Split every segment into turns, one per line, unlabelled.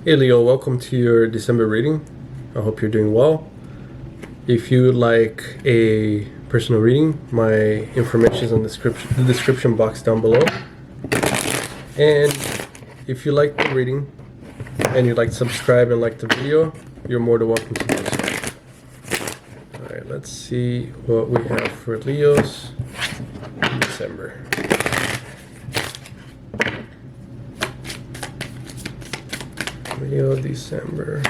Hey Leo, welcome to your December reading. I hope you're doing well. If you would like a personal reading, my information is in the description box down below. And if you like the reading and you'd like to subscribe and like the video, you're more than welcome to do so. Alright, let's see what we have for Leo's December. Leo, December.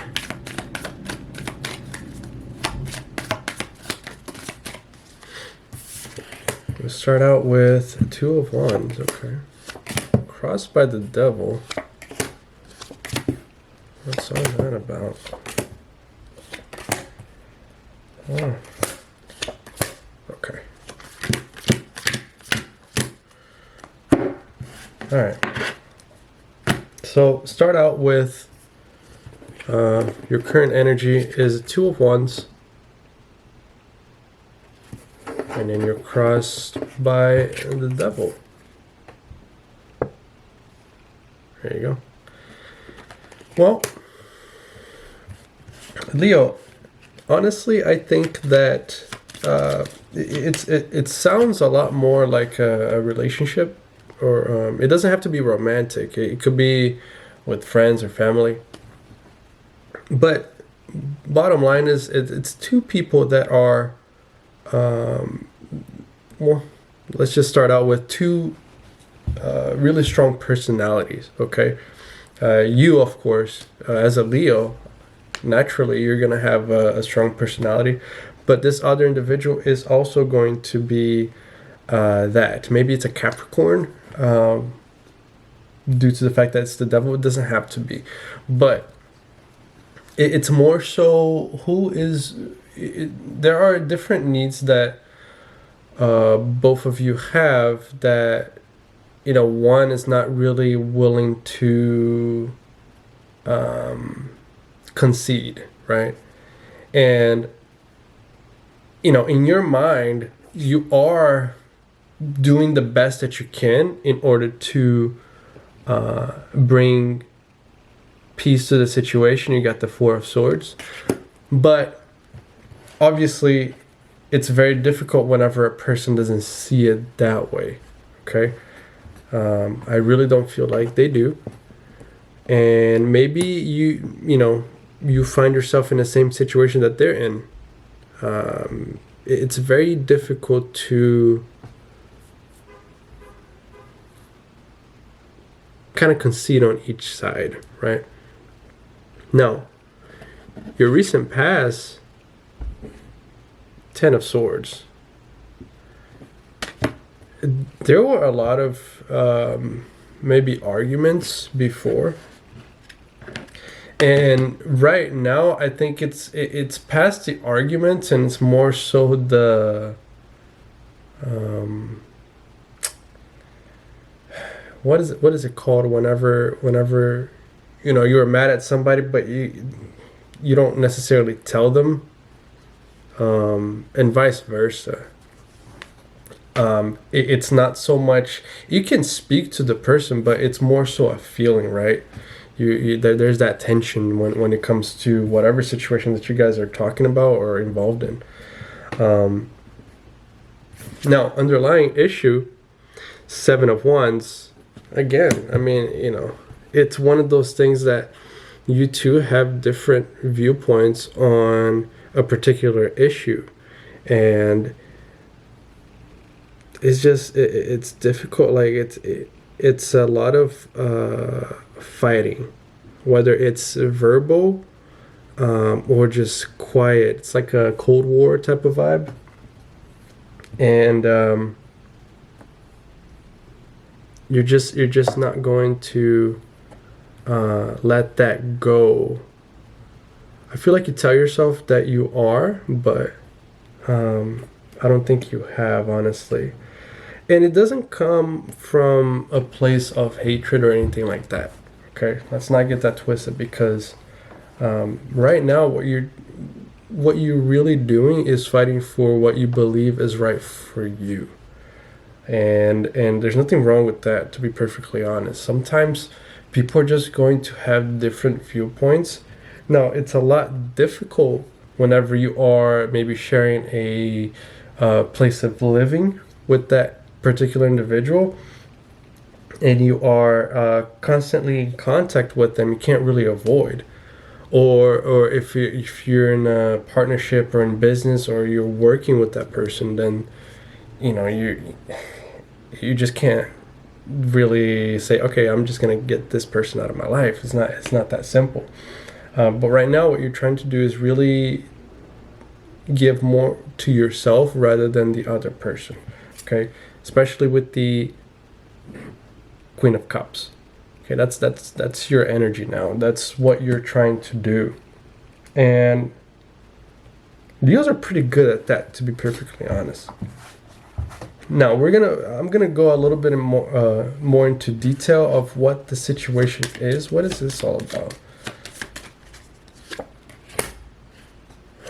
We'll start out with Two of Wands, okay. Crossed by the Devil. What's all that about? Oh. Okay. Alright. So start out with your current energy is Two of Wands, and then you're crossed by the Devil. There you go. Well, Leo, honestly, I think that it sounds a lot more like a relationship, or it doesn't have to be romantic. It could be with friends or family. But bottom line is, it's two people that are, well, let's just start out with two really strong personalities, okay? You, of course, as a Leo, naturally you're going to have a strong personality, but this other individual is also going to be that. Maybe it's a Capricorn, due to the fact that it's the Devil. It doesn't have to be, but it's more so who is there are different needs that both of you have that, you know, one is not really willing to concede, right? And, you know, in your mind, you are doing the best that you can in order to bring peace to the situation. You got the Four of Swords, but obviously it's very difficult whenever a person doesn't see it that way, okay? I really don't feel like they do, and maybe you find yourself in the same situation that they're in. It's very difficult to kind of concede on each side, right? Now, your recent past, Ten of Swords. There were a lot of maybe arguments before, and right now I think it's past the arguments, and it's more so the what is it called whenever you know you're mad at somebody but you don't necessarily tell them, and vice versa. It's not so much you can speak to the person, but it's more so a feeling, right? There's that tension when it comes to whatever situation that you guys are talking about or involved in. Now, underlying issue, Seven of Wands. Again, I mean, you know, it's one of those things that you two have different viewpoints on a particular issue, and it's just it's difficult. Like it's a lot of fighting, whether it's verbal or just quiet. It's like a Cold War type of vibe, and you're just not going to let that go. I feel like you tell yourself that you are, but I don't think you have, honestly. And it doesn't come from a place of hatred or anything like that. Okay, let's not get that twisted, because right now what you're really doing is fighting for what you believe is right for you. And there's nothing wrong with that, to be perfectly honest. Sometimes people are just going to have different viewpoints. Now, it's a lot difficult whenever you are maybe sharing a place of living with that particular individual, and you are constantly in contact with them. You can't really avoid. Or if you're in a partnership or in business or you're working with that person, then you just can't really say, okay, I'm just gonna get this person out of my life. It's not that simple. But right now, what you're trying to do is really give more to yourself rather than the other person. Okay, especially with the Queen of Cups. Okay, that's your energy now. That's what you're trying to do, and Leos are pretty good at that, to be perfectly honest. Now I'm gonna go a little bit more into detail of what the situation is. What is this all about?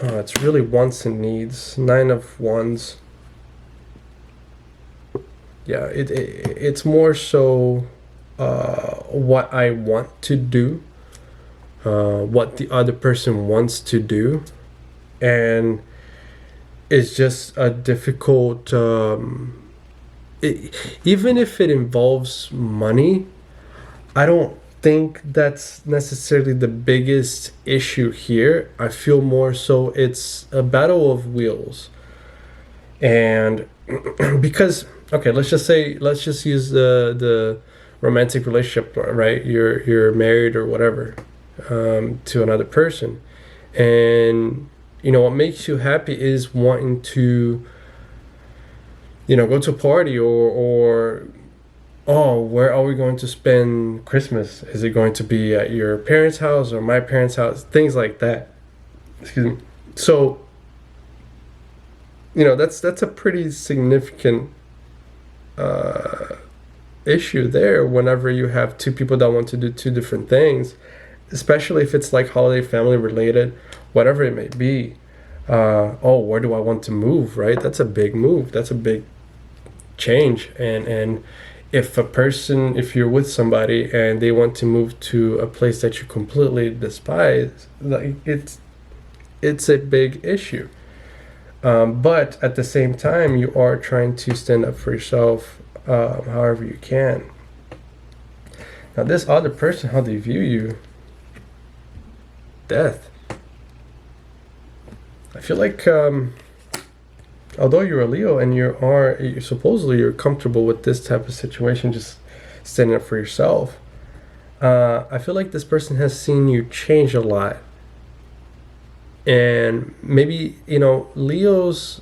It's really wants and needs. 9 of Wands. Yeah, it's more so what I want to do, what the other person wants to do, and it's just a difficult. Even if it involves money, I don't think that's necessarily the biggest issue here. I feel more so it's a battle of wills, and because okay, let's just use the romantic relationship, right? You're married or whatever to another person, and what makes you happy is wanting to go to a party, or oh, where are we going to spend Christmas? Is it going to be at your parents' house or my parents' house? Things like that. Excuse me. So that's a pretty significant issue there whenever you have two people that want to do two different things, especially if it's like holiday family related, whatever it may be. Oh, where do I want to move, right? That's a big move. That's a big change. And if you're with somebody and they want to move to a place that you completely despise, like it's a big issue. But at the same time, you are trying to stand up for yourself however you can. Now, this other person, how they view you, death. I feel like although you're a Leo and you're supposedly you're comfortable with this type of situation, just standing up for yourself, I feel like this person has seen you change a lot. And maybe Leos,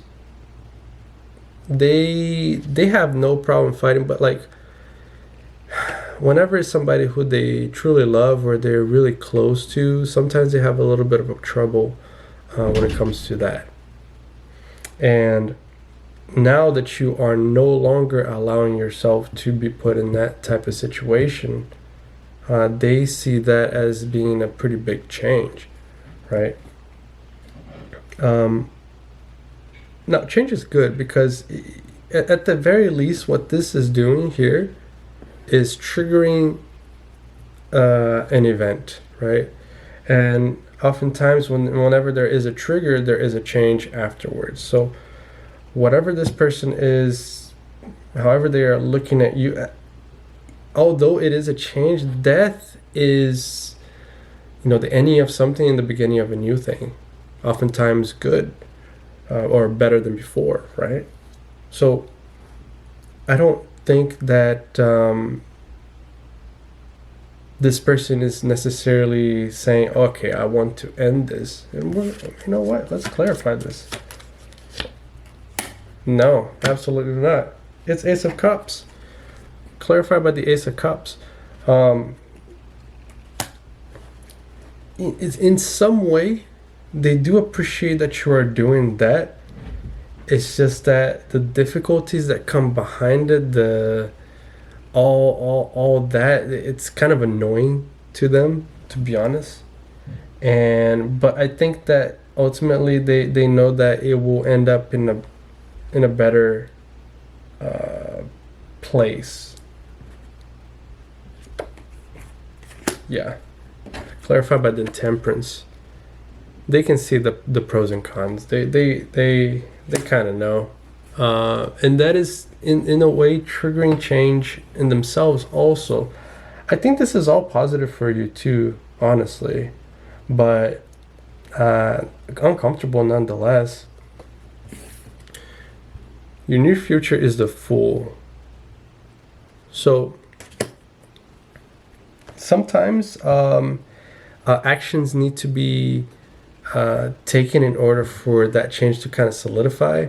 they have no problem fighting, but like whenever it's somebody who they truly love or they're really close to, sometimes they have a little bit of trouble when it comes to that. And now that you are no longer allowing yourself to be put in that type of situation, they see that as being a pretty big change, right? Now, change is good because at the very least, what this is doing here is triggering an event, right? And oftentimes whenever there is a trigger, there is a change afterwards. So whatever this person is, however they are looking at you, although it is a change, death is the ending of something and the beginning of a new thing, oftentimes good or better than before, right? So I don't think that this person is necessarily saying, okay, I want to end this. And you know what? Let's clarify this. No, absolutely not. It's Ace of Cups. Clarified by the Ace of Cups. It's in some way, they do appreciate that you are doing that. It's just that the difficulties that come behind it, all that, it's kind of annoying to them, to be honest. But I think that ultimately they know that it will end up in a better place. yeah, clarified by the temperance. They can see the pros and cons. They kind of know, and that is in a way triggering change in themselves also. I think this is all positive for you too, honestly, but uncomfortable nonetheless. Your near future is the Fool. So sometimes actions need to be taken in order for that change to kind of solidify,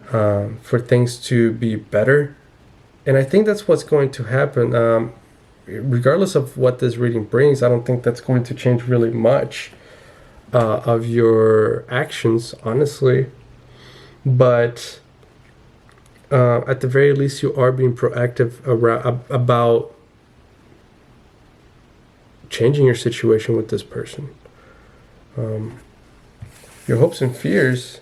for things to be better. And I think that's what's going to happen. Regardless of what this reading brings, I don't think that's going to change really much of your actions, honestly. But at the very least, you are being proactive about changing your situation with this person. Your hopes and fears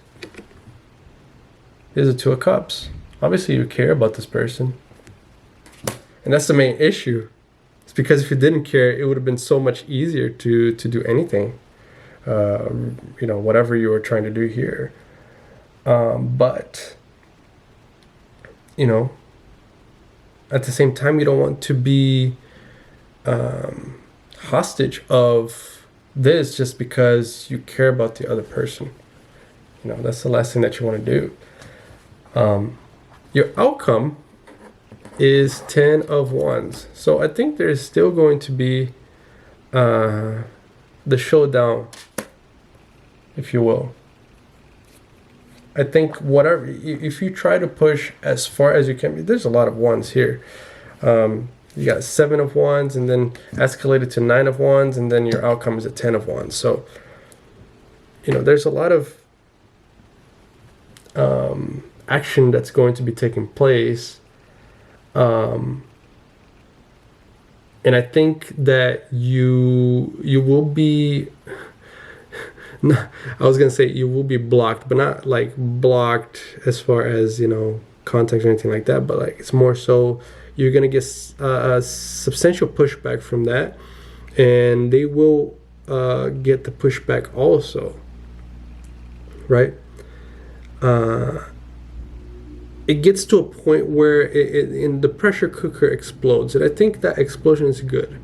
is a Two of Cups. Obviously, you care about this person. And that's the main issue. It's because if you didn't care, it would have been so much easier to do anything. Whatever you were trying to do here. But, at the same time, you don't want to be hostage of this just because you care about the other person. That's the last thing that you want to do. Your outcome is 10 of Wands. So I think there's still going to be the showdown, if you will. I think whatever, if you try to push as far as you can, there's a lot of Wands here. You got 7 of Wands and then escalated to 9 of Wands, and then your outcome is a 10 of Wands. So, there's a lot of action that's going to be taking place. And I think that you will be, I was going to say you will be blocked, but not like blocked as far as, contacts or anything like that. But like it's more so you're going to get a substantial pushback from that. And they will get the pushback also. Right? It gets to a point where in the pressure cooker explodes. And I think that explosion is good.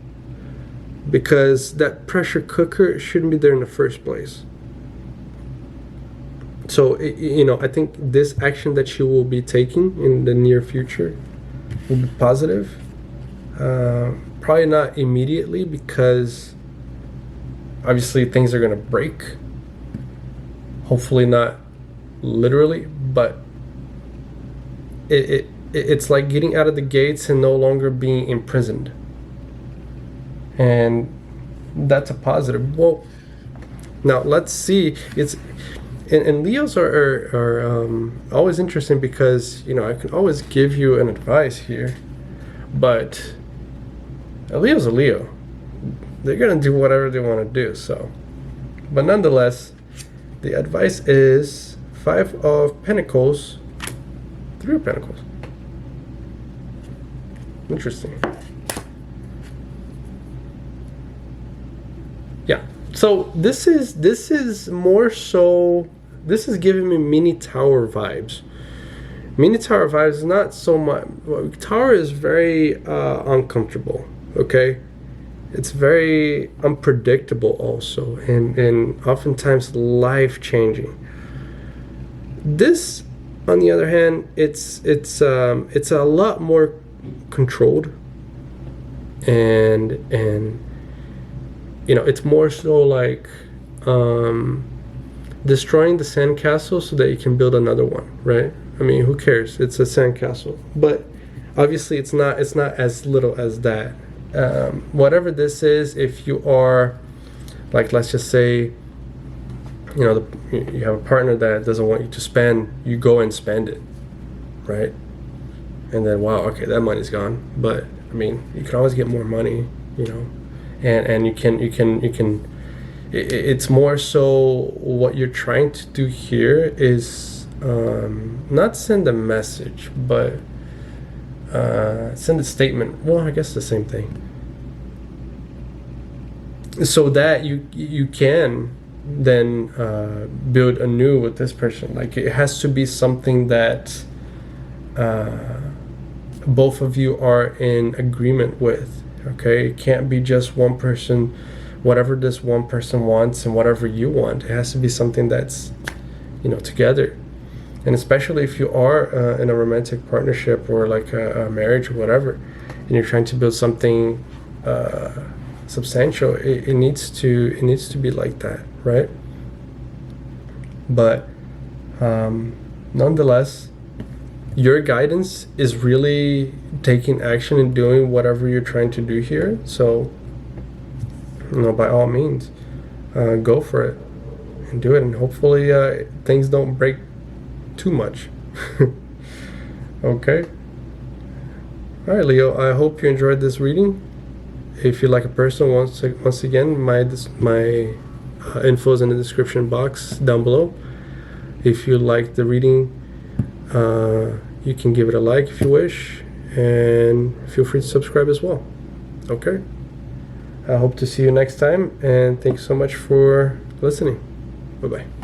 Because that pressure cooker shouldn't be there in the first place. So, I think this action that you will be taking in the near future will be positive. Probably not immediately because obviously things are going to break. Hopefully not literally, but it's like getting out of the gates and no longer being imprisoned. And that's a positive. Well, now let's see. And Leos are always interesting because I can always give you an advice here, but a Leo's a Leo. They're gonna do whatever they want to do. So, but nonetheless, the advice is 5 of Pentacles, 3 of Pentacles. Interesting. Yeah. So this is more so. This is giving me mini tower vibes. Mini tower vibes is not so much. Tower is very uncomfortable. Okay, it's very unpredictable also, and oftentimes life changing. This, on the other hand, it's a lot more controlled, and it's more so like destroying the sandcastle so that you can build another one, right? I mean, who cares? It's a sandcastle, but obviously it's not as little as that. Whatever this is, if you are like, let's just say, you have a partner that doesn't want you to spend, you go and spend it, right? And then, wow, okay, that money's gone. But I mean, you can always get more money, and you can. It's more so what you're trying to do here is not send a message, but send a statement. Well, I guess the same thing. so that you can then build anew with this person. Like, it has to be something that both of you are in agreement with. Okay, it can't be just one person, whatever this one person wants and whatever you want. It has to be something that's, together. And especially if you are in a romantic partnership or like a marriage or whatever, and you're trying to build something substantial, it needs to be like that, right? But nonetheless, your guidance is really taking action and doing whatever you're trying to do here. So, by all means, go for it and do it. And hopefully things don't break too much. Okay. All right, Leo, I hope you enjoyed this reading. If you'd like a personal, once again, my info is in the description box down below. If you like the reading, you can give it a like if you wish, and feel free to subscribe as well. Okay, I hope to see you next time, and thanks so much for listening. Bye bye.